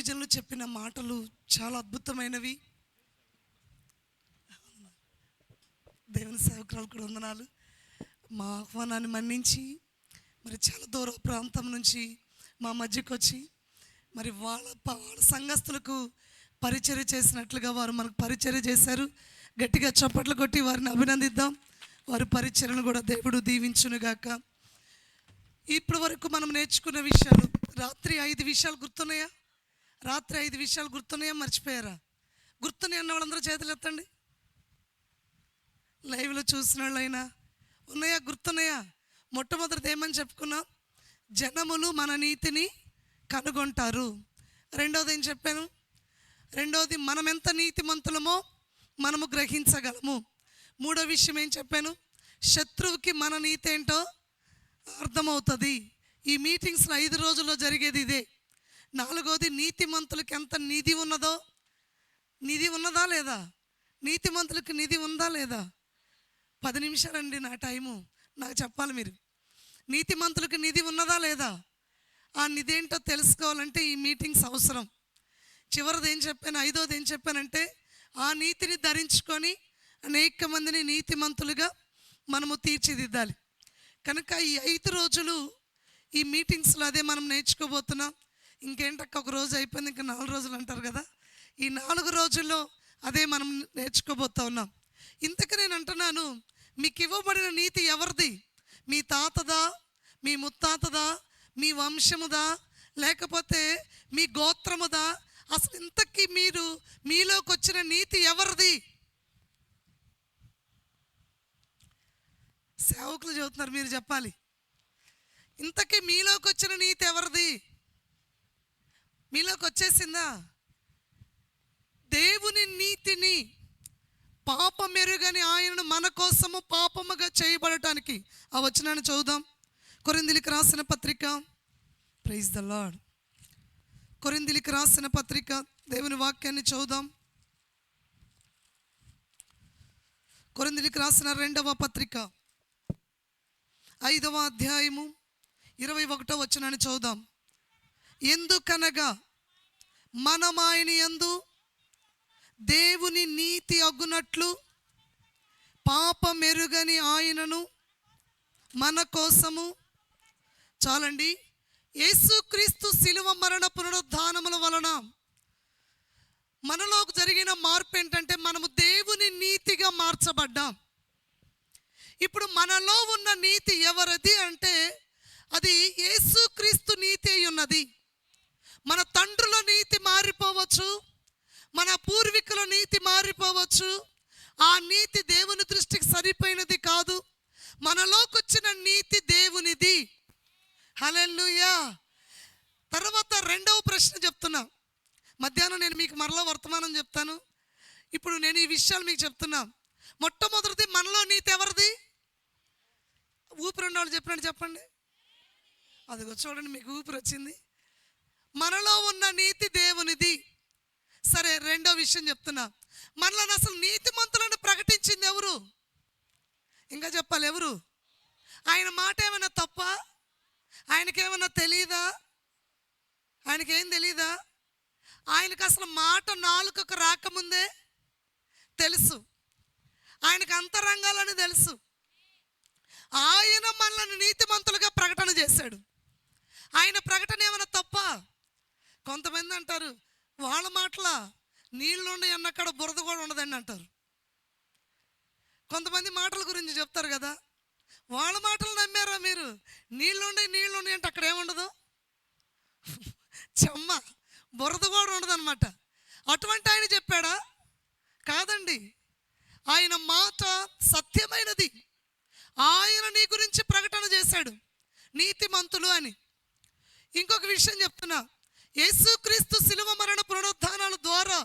దైవజనులు చెప్పిన మాటలు చాలా అద్భుతమైనవి. దేవుని సేవకురాలు కూడా వందనాలు. మా ఆహ్వానాన్ని మన్నించి మరి చాలా దూర ప్రాంతం నుంచి మా మధ్యకు వచ్చి మరి వాళ్ళ సంఘస్థులకు పరిచర్య చేసినట్లుగా వారు మనకు పరిచర్య చేశారు. గట్టిగా చప్పట్లు కొట్టి వారిని అభినందిద్దాం. వారి పరిచర్యను కూడా దేవుడు దీవించునుగాక. ఇప్పటి వరకు మనం నేర్చుకున్న విషయాలు, రాత్రి 5 విషయాలు గుర్తున్నాయా? రాత్రి 5 విషయాలు గుర్తున్నాయా? మర్చిపోయారా? గుర్తున్నాయి అన్న వాళ్ళందరూ చేతులు ఎత్తండి. లైవ్లో చూసిన వాళ్ళైనా ఉన్నాయా? గుర్తున్నాయా? మొట్టమొదటిది ఏమని చెప్పుకున్నాం? జనములు మన నీతిని కనుగొంటారు. రెండోది ఏం చెప్పాను? రెండోది మనం ఎంత నీతిమంతులమో మనము గ్రహించగలము. మూడో విషయం ఏం చెప్పాను? శత్రువుకి మన నీతి ఏంటో అర్థమవుతుంది. ఈ మీటింగ్స్లో 5 రోజుల్లో జరిగేది ఇదే. నాలుగోది నీతిమంతులకి ఎంత నిధి ఉన్నదో. నిధి ఉన్నదా లేదా? నీతిమంతులకి నిధి ఉందా లేదా? 10 నిమిషాలండి నా టైము, నాకు చెప్పాలి మీరు. నీతిమంతులకి నిధి ఉన్నదా లేదా? ఆ నిధి ఏంటో తెలుసుకోవాలంటే ఈ మీటింగ్స్ అవసరం. చివరిది ఏం చెప్పాను? 5వది ఏం చెప్పానంటే ఆ నీతిని ధరించుకొని అనేక మందిని నీతిమంతులుగా మనము తీర్చిదిద్దాలి. కనుక ఈ 5 రోజులు ఈ మీటింగ్స్లో అదే మనం నేర్చుకోబోతున్నాం. ఇంకేంటక్క ఒక రోజు అయిపోయింది, ఇంకా 4 రోజులు అంటారు కదా. ఈ 4 రోజుల్లో అదే మనం నేర్చుకోబోతా ఉన్నాం. ఇంతకు నేను అంటున్నాను, మీకు ఇవ్వబడిన నీతి ఎవరిది? మీ తాతదా? మీ ముత్తాతదా? మీ వంశముదా? లేకపోతే మీ గోత్రముదా? అసలు ఇంతకీ మీలోకి వచ్చిన నీతి ఎవరిది? సేవకులు చెబుతున్నారు, మీరు చెప్పాలి. ఇంతకీ మీలోకి వచ్చిన నీతి ఎవరిది? మీలోకి వచ్చేసిందా? దేవుని నీతిని పాపమెరుగని ఆయనను మన కోసము పాపముగా చేయబడటానికి. ఆ వచనాన్ని చదువుదాం. కొరింథీయులకు రాసిన పత్రిక, ప్రైజ్ ద లార్డ్. కొరింథీయులకు రాసిన పత్రిక, దేవుని వాక్యాన్ని చదువుదాం. కొరింథీయులకు రాసిన 2వ పత్రిక 5వ అధ్యాయము 21వ వచనాన్ని చదువుదాం. ఎందుకనగా మనం ఆయన యందు దేవుని నీతి అగునట్లు పాపమెరుగని ఆయనను మన కోసము, చాలండి, యేసుక్రీస్తు శిలువ మరణ పునరుద్ధానముల వలన మనలోకి జరిగిన మార్పు ఏంటంటే మనము దేవుని నీతిగా మార్చబడ్డాం. ఇప్పుడు మనలో ఉన్న నీతి ఎవరిది అంటే అది యేసుక్రీస్తు నీతి అయి ఉన్నది. మన తండ్రుల నీతి మారిపోవచ్చు, మన పూర్వీకుల నీతి మారిపోవచ్చు. ఆ నీతి దేవుని దృష్టికి సరిపోయినది కాదు. మనలోకి వచ్చిన నీతి దేవునిది. హల్లెలూయా. తర్వాత 2వ ప్రశ్న చెప్తున్నా. మధ్యాహ్నం నేను మీకు మరలా వర్తమానం చెప్తాను. ఇప్పుడు నేను ఈ విషయాలు మీకు చెప్తున్నా. మొట్టమొదటిది, మనలో నీతి ఎవరిది? ఊపిరి ఉన్న వాళ్ళు చెప్పినట్టు చెప్పండి. అదిగో చూడండి, మీకు ఊపిరి వచ్చింది. మనలో ఉన్న నీతి దేవునిది. సరే, రెండో విషయం చెప్తున్నా. మనలో అసలు నీతిమంతులను ప్రకటించింది ఎవరు? ఇంకా చెప్పాలి, ఎవరు? ఆయన మాట ఏమైనా తప్ప? ఆయనకేమన్నా తెలీదా? ఆయనకేం తెలీదా? ఆయనకు అసలు మాట నాలుకకు రాకముందే తెలుసు. ఆయనకు అంతరంగాలని తెలుసు. ఆయన మనల్ని నీతిమంతులుగా ప్రకటన చేశాడు. ఆయన ప్రకటన ఏమైనా తప్ప? కొంతమంది అంటారు, వాళ్ళ మాటల నీళ్ళు ఉండి అన్నక్కడ బురద కూడా ఉండదండి అంటారు. కొంతమంది మాటల గురించి చెప్తారు కదా, వాళ్ళ మాటలు నమ్మారా మీరు? నీళ్ళుండి అంటే అక్కడ ఏముండదు, చెమ్మ, బురద కూడా ఉండదన్నమాట. అటువంటి ఆయన చెప్పాడా? కాదండి. ఆయన మాట సత్యమైనది. ఆయన నీ గురించి ప్రకటన చేశాడు, నీతిమంతులు అని. ఇంకొక విషయం చెప్తున్నా. యేసుక్రీస్తు శిలువ మరణ పునరుద్ధానాల ద్వారా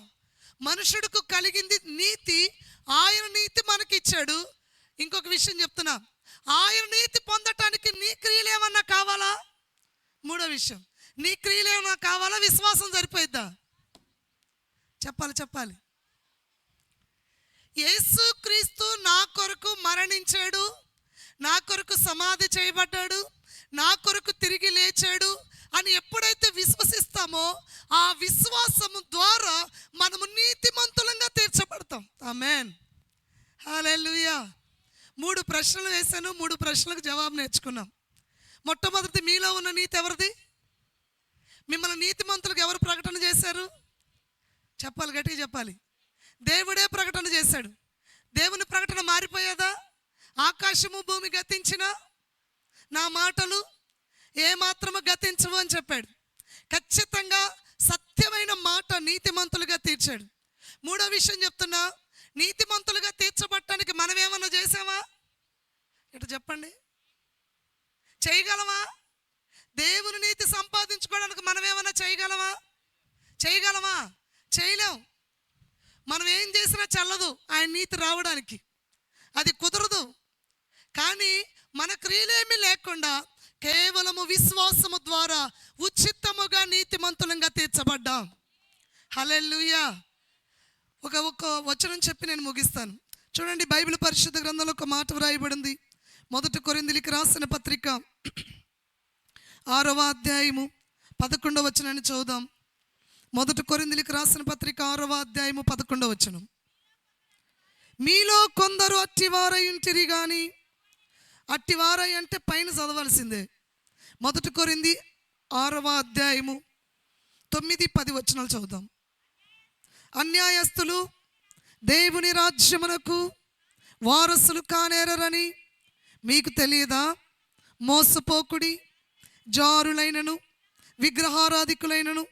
మనుషుడికి కలిగింది నీతి. ఆయన నీతి మనకిచ్చాడు. ఇంకొక విషయం చెప్తున్నా. ఆయన నీతి పొందటానికి నీ క్రియలు ఏమన్నా కావాలా? మూడో విషయం, నీ క్రియలు ఏమన్నా కావాలా? విశ్వాసం సరిపోయిద్దా? చెప్పాలి. యేసుక్రీస్తు నా కొరకు మరణించాడు, నా కొరకు సమాధి చేయబడ్డాడు, నా కొరకు తిరిగి లేచాడు అని ఎప్పుడైతే విశ్వసిస్తామో ఆ విశ్వాసము ద్వారా మనము నీతిమంతులంగా తీర్చబడతాం. ఆమేన్, హల్లెలూయా. 3 ప్రశ్నలు వేశాను, 3 ప్రశ్నలకు జవాబు నేర్చుకున్నాం. మొట్టమొదటి, మీలో ఉన్న నీతి ఎవరిది? మిమ్మల్ని నీతిమంతులకు ఎవరు ప్రకటన చేశారు? చెప్పాలి, గట్టిగా చెప్పాలి. దేవుడే ప్రకటన చేశాడు. దేవుని ప్రకటన మారిపోయేదా? ఆకాశము భూమి గతించిన నా మాటలు ఏమాత్రము గతించవు అని చెప్పాడు. ఖచ్చితంగా సత్యమైన మాట నీతిమంతులుగా తీర్చాడు. 3వ విషయం చెప్తున్నా, నీతిమంతులుగా తీర్చబడటానికి మనం ఏమన్నా చేసామా? ఇటు చెప్పండి, చేయగలమా? దేవుని నీతి సంపాదించుకోవడానికి మనం ఏమన్నా చేయగలమా? చేయలేం. మనం ఏం చేసినా చల్లదు ఆయన నీతి రావడానికి, అది కుదరదు. కానీ మన క్రియలేమీ లేకుండా కేవలము విశ్వాసము ద్వారా ఉచితముగా నీతిమంతులంగా తీర్చబడ్డాం. హల్లెలూయా. ఒక వచనం చెప్పి నేను ముగిస్తాను. చూడండి, బైబిల్ పరిశుద్ధ గ్రంథంలో ఒక మాట వ్రాయబడింది. 1 కొరింథీయులకు రాసిన పత్రిక 6వ అధ్యాయము 11వ వచనాన్ని చదువుదాం. 1 కొరింథీయులకు రాసిన పత్రిక 6వ అధ్యాయము 11వ వచనం. మీలో కొందరు అట్టివారై ఉంటిరి గాని, అట్టివారై అంటే పైన చదవాల్సిందే. 1 కొరింథీ 6వ అధ్యాయము 9-10 వచనాలు చదువుదాం. అన్యాయస్తులు దేవుని రాజ్యమునకు వారసులు కానేరని మీకు తెలియదా? మోసపోకుడి, జారులైనను, విగ్రహారాధికులైనను,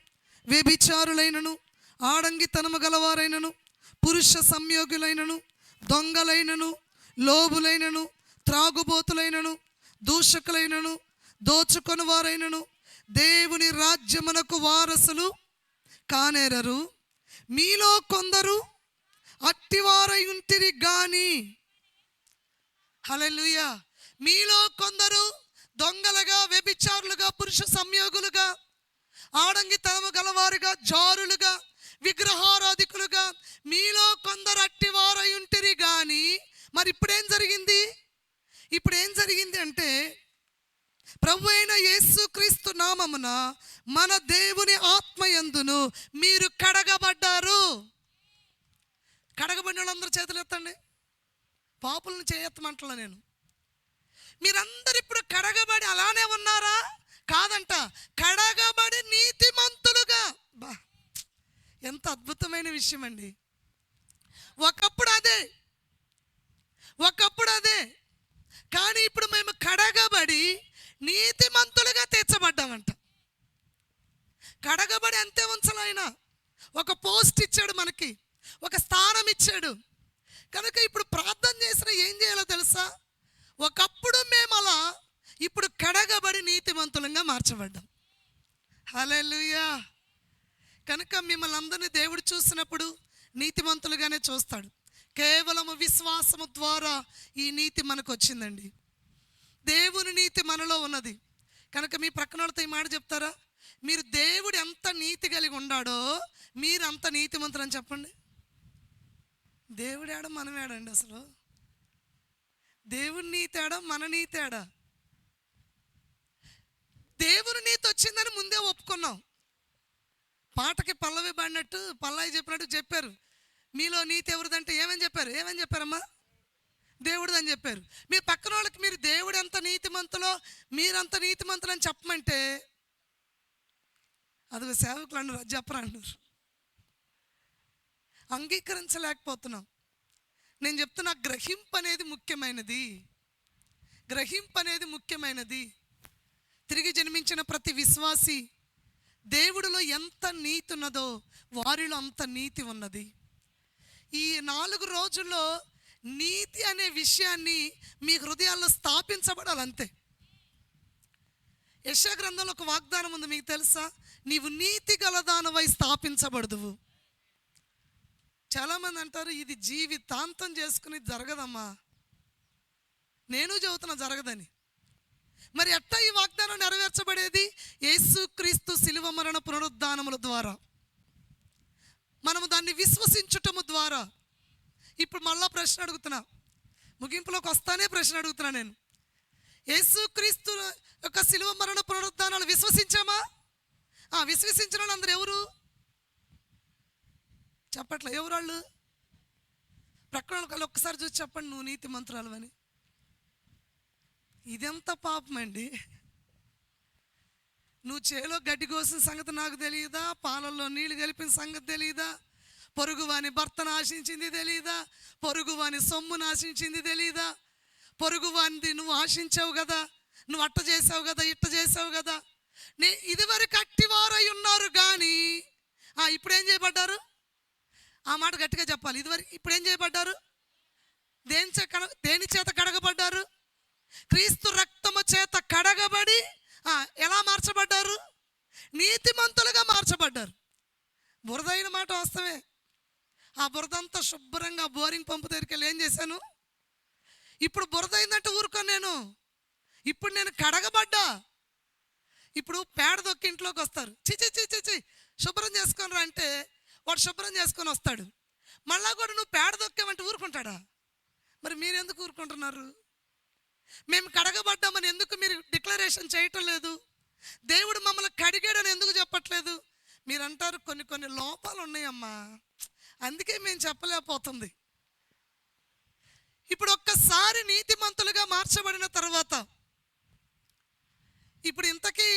వ్యభిచారులైనను, ఆడంగితనము గలవారైనను, పురుష సంయోగులైనను, దొంగలైనను, లోబులైనను, త్రాగుబోతులైనను, దూషకులైనను, దోచుకొని వారైనను దేవుని రాజ్యమునకు వారసులు కానేరరు. మీలో కొందరు అట్టివారై ఉంటిరి గాని, హల్లెలూయా, మీలో కొందరు దొంగలుగా, వ్యభిచారులుగా, పురుష సంయోగులుగా, ఆడంగితనము గలవారుగా, జారులుగా, విగ్రహారాధికులుగా మీలో కొందరు అట్టివారై ఉంటిరి గాని. మరి ఇప్పుడేం జరిగింది అంటే, ప్రభు అయిన యేసుక్రీస్తు నామమున మన దేవుని ఆత్మయందును మీరు కడగబడ్డారు. కడగబడిన వాళ్ళందరూ చేతులు ఎత్తండి. పాపులను చేయెత్తమంటలా నేను. మీరందరూ ఇప్పుడు కడగబడి అలానే ఉన్నారా? కాదంట, కడగబడి నీతిమంతులుగా. బా, ఎంత అద్భుతమైన విషయం అండి. ఒకప్పుడు అదే, కానీ ఇప్పుడు మేము కడగబడి నీతిమంతులుగా తీర్చబడ్డామంట. కడగబడి అంతే ఉంచాలి. ఆయన ఒక పోస్ట్ ఇచ్చాడు, మనకి ఒక స్థానం ఇచ్చాడు. కనుక ఇప్పుడు ప్రార్థన చేసిన ఏం చేయాలో తెలుసా? ఒకప్పుడు మేము అలా, ఇప్పుడు కడగబడి నీతిమంతులంగా మార్చబడ్డాం. హల్లెలూయా. కనుక మిమ్మల్ని అందరినీ దేవుడు చూసినప్పుడు నీతిమంతులుగానే చూస్తాడు. కేవలము విశ్వాసము ద్వారా ఈ నీతి మనకు వచ్చిందండి. దేవుని నీతి మనలో ఉన్నది. కనుక మీ ప్రక్కన వాళ్ళతో ఈ మాట చెప్తారా? మీరు దేవుడు ఎంత నీతి కలిగి ఉన్నాడో మీరు అంత నీతిమంతులు అని చెప్పండి. దేవుడు ఏడా, మనం ఏడండి? అసలు దేవుని నీతి ఏడా, మన నీతి ఏడా? దేవుని నీతి వచ్చిందని ముందే ఒప్పుకున్నాం. పాటకి పల్లవి పాడినట్టు, పల్లాయి చెప్పినట్టు చెప్పారు. మీలో నీతి ఎవరిదంటే ఏమని చెప్పారమ్మా? దేవుడిది అని చెప్పారు. మీ పక్కన వాళ్ళకి మీరు దేవుడు ఎంత నీతిమంతులో మీరంత నీతిమంతులు అని చెప్పమంటే అది సేవకులు అన్నారు, అది చెప్పరా అన్నారు. అంగీకరించలేకపోతున్నాం. నేను చెప్తున్నా, గ్రహింపు అనేది ముఖ్యమైనది. తిరిగి జన్మించిన ప్రతి విశ్వాసి దేవుడిలో ఎంత నీతి ఉన్నదో వారిలో అంత నీతి ఉన్నది. ఈ 4 రోజుల్లో నీతి అనే విషయాన్ని మీ హృదయాల్లో స్థాపించబడాలంతే. యెషయా గ్రంథంలో ఒక వాగ్దానం ఉంది, మీకు తెలుసా? నీవు నీతి గలదానవై స్థాపించబడదువు. చాలామంది అంటారు, ఇది జీవితాంతం చేసుకుని జరగదమ్మా. నేను చెబుతున్నా జరగదని. మరి ఎట్టా ఈ వాగ్దానం నెరవేర్చబడేది? యేసుక్రీస్తు శిలువ మరణ పునరుద్ధానముల ద్వారా, మనము దాన్ని విశ్వసించుటము ద్వారా. ఇప్పుడు మళ్ళా ప్రశ్న అడుగుతున్నా, ముగింపులోకి వస్తానే ప్రశ్న అడుగుతున్నా నేను. యేసుక్రీస్తు యొక్క శిలువ మరణ పునరుద్ధానాలు విశ్వసించామా? విశ్వసించిన వాళ్ళు అందరూ ఎవరు చెప్పట్లే? ఎవరు వాళ్ళు? ప్రక్కన వాళ్ళు ఒక్కసారి చూసి చెప్పండి, నువ్వు నీతి మంత్రాలు అని. ఇదెంత పాపం అండి! నువ్వు చేలో గడ్డి కోసిన సంగతి నాకు తెలియదా? పాలల్లో నీళ్లు కలిపిన సంగతి తెలియదా? పొరుగువాని భర్తను ఆశించింది తెలియదా? పొరుగువాని సొమ్మును ఆశించింది తెలియదా? పొరుగువానిది నువ్వు ఆశించావు కదా, నువ్వు అట్ట చేసావు కదా, ఇట్ట చేసావు కదా. ఇదివరకు అట్టివారై ఉన్నారు కానీ ఇప్పుడు ఏం చేయబడ్డారు? ఆ మాట గట్టిగా చెప్పాలి. ఇదివరకు ఇప్పుడు ఏం చేయబడ్డారు? దేని చేత కడగబడ్డారు? క్రీస్తు రక్తము చేత కడగబడి ఎలా మార్చబడ్డారు? నీతిమంతులుగా మార్చబడ్డారు. బురదైన మాట వాస్తవే. ఆ బురదంతా శుభ్రంగా బోరింగ్ పంపు దగ్గరికి వెళ్ళి ఏం చేశాను? ఇప్పుడు బురదైందంటే ఊరుకోను నేను. ఇప్పుడు నేను కడగబడ్డా. ఇప్పుడు పేడ దొక్కి ఇంట్లోకి వస్తారు. చిచి శుభ్రం చేసుకొని రా అంటే వాడు శుభ్రం చేసుకొని వస్తాడు. మళ్ళా కూడా నువ్వు పేడ దొక్కామంటే ఊరుకుంటాడా? మరి మీరు ఎందుకు ఊరుకుంటున్నారు? మేము కడగబడ్డామని ఎందుకు మీరు డిక్లరేషన్ చేయటం లేదు? దేవుడు మమ్మల్ని కడిగాడని ఎందుకు చెప్పట్లేదు? మీరు అంటారు కొన్ని లోపాలు ఉన్నాయమ్మా, అందుకే మేము చెప్పలేకపోతుంది. ఇప్పుడు ఒక్కసారి నీతిమంతులుగా మార్చబడిన తర్వాత, ఇప్పుడు ఇంతకీ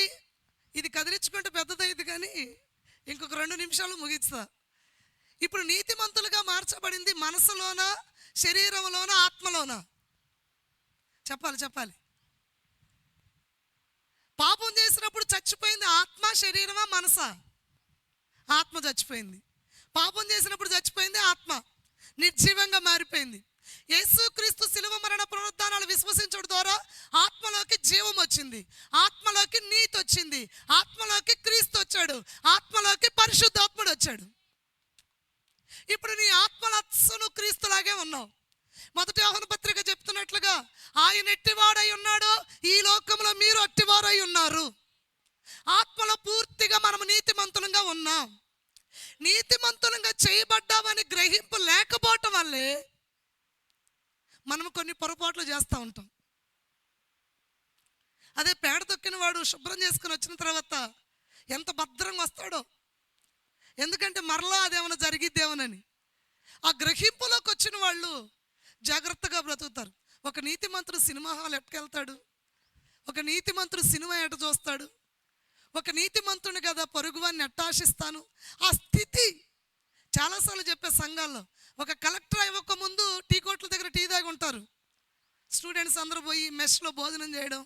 ఇది కదిలించుకుంటే పెద్దదైంది కానీ ఇంకొక 2 నిమిషాలు ముగిస్తా. ఇప్పుడు నీతిమంతులుగా మార్చబడింది మనసులోనా, శరీరంలోనా, ఆత్మలోనా? చెప్పాలి. పాపం చేసినప్పుడు చచ్చిపోయింది ఆత్మ, శరీరమా, మనసా? ఆత్మ చచ్చిపోయింది. పాపం చేసినప్పుడు చచ్చిపోయింది ఆత్మ, నిర్జీవంగా మారిపోయింది. యేసుక్రీస్తు శిలువ మరణ పునరుద్ధానాలు విశ్వసించడం ద్వారా ఆత్మలోకి జీవం వచ్చింది, ఆత్మలోకి నీతి వచ్చింది, ఆత్మలోకి క్రీస్తు వచ్చాడు, ఆత్మలోకి పరిశుద్ధాత్ముడు వచ్చాడు. ఇప్పుడు నీ ఆత్మలత్సను క్రీస్తులాగే ఉన్నావు. మొదటి యోహాను పత్రిక చెప్తున్నట్లుగా ఆయన ఎట్టివాడై ఉన్నాడో ఈ లోకంలో మీరు అట్టివారై ఉన్నారు. ఆత్మలో పూర్తిగా మనము నీతిమంతులంగా ఉన్నాం. నీతిమంతులంగా చేయబడ్డామని గ్రహింపు లేకపోవటం వల్లే మనం కొన్ని పొరపాట్లు చేస్తూ ఉంటాం. అదే పేడ తొక్కిన వాడు శుభ్రం చేసుకుని వచ్చిన తర్వాత ఎంత భద్రంగా వస్తాడో, ఎందుకంటే మరలా అదేమైనా జరిగిద్దేమోనని. ఆ గ్రహింపులోకి వచ్చిన వాళ్ళు జాగ్రత్తగా బ్రతుకుతారు. ఒక నీతిమంతుడు సినిమా హాల్ ఎట్టుకెళ్తాడు, ఒక నీతిమంతుడు సినిమా ఎట చూస్తాడు, ఒక నీతిమంతుని కదా పొరుగువాన్ని ఎట్టాశిస్తాను. ఆ స్థితి చాలాసార్లు చెప్పే సంఘాల్లో ఒక కలెక్టర్ అవ్వక ముందు టీ కోట్ల దగ్గర టీ తాగి ఉంటారు. స్టూడెంట్స్ అందరూ పోయి మెస్లో భోజనం చేయడం.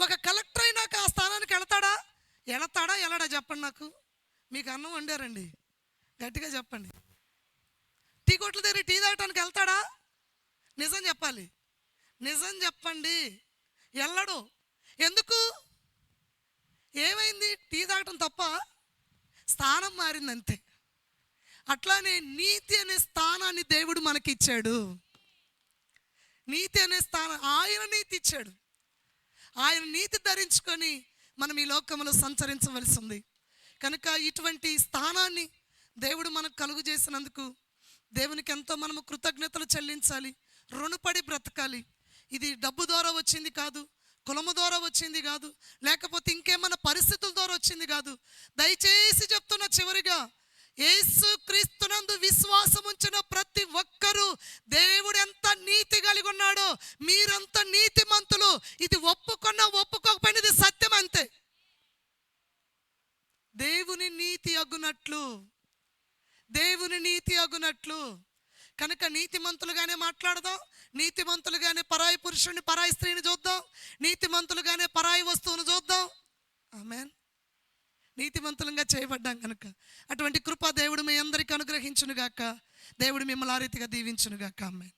ఒక కలెక్టర్ అయినాక ఆ స్థానానికి వెళతాడా వెళ్ళడా చెప్పండి నాకు. మీకు అన్నం వండారండి, గట్టిగా చెప్పండి. టీ కోట్ల దగ్గర టీ తాగటానికి వెళ్తాడా? నిజం చెప్పాలి, నిజం చెప్పండి. వెళ్ళడు. ఎందుకు? ఏమైంది? టీ తాగటం తప్ప? స్థానం మారింది అంతే. అట్లానే నీతి అనే స్థానాన్ని దేవుడు మనకి ఇచ్చాడు. నీతి అనే స్థానం ఆయన నీతి ఇచ్చాడు. ఆయన నీతి ధరించుకొని మనం ఈ లోకంలో సంచరించవలసి ఉంది. కనుక ఇటువంటి స్థానాన్ని దేవుడు మనకు కలుగు చేసినందుకు దేవునికి ఎంతో మనము కృతజ్ఞతలు చెల్లించాలి, రుణపడి బ్రతకాలి. ఇది డబ్బు ద్వారా వచ్చింది కాదు, కులము ద్వారా వచ్చింది కాదు, లేకపోతే ఇంకేమన్నా పరిస్థితుల ద్వారా వచ్చింది కాదు. దయచేసి చెప్తున్న చివరిగా, యేసు క్రీస్తునందు విశ్వాసం ఉంచిన ప్రతి ఒక్కరూ దేవుడు ఎంత నీతి కలిగి ఉన్నాడో మీరంత నీతిమంతులు. ఇది ఒప్పుకున్నా ఒప్పుకోకపోయినా ఇది సత్యం అంతే. దేవుని నీతి అగునట్లు కనుక నీతిమంతులుగానే మాట్లాడదాం, నీతిమంతులుగానే పరాయి పురుషుడిని పరాయి స్త్రీని చూద్దాం, నీతిమంతులుగానే పరాయి వస్తువును చూద్దాం. ఆమేన్. నీతిమంతులంగా చేయబడ్డాం కనుక అటువంటి కృప దేవుడు మీ అందరికీ అనుగ్రహించునుగాక. దేవుడు మిమ్మల్ని ఆ రీతిగా దీవించునుగాక. ఆమేన్.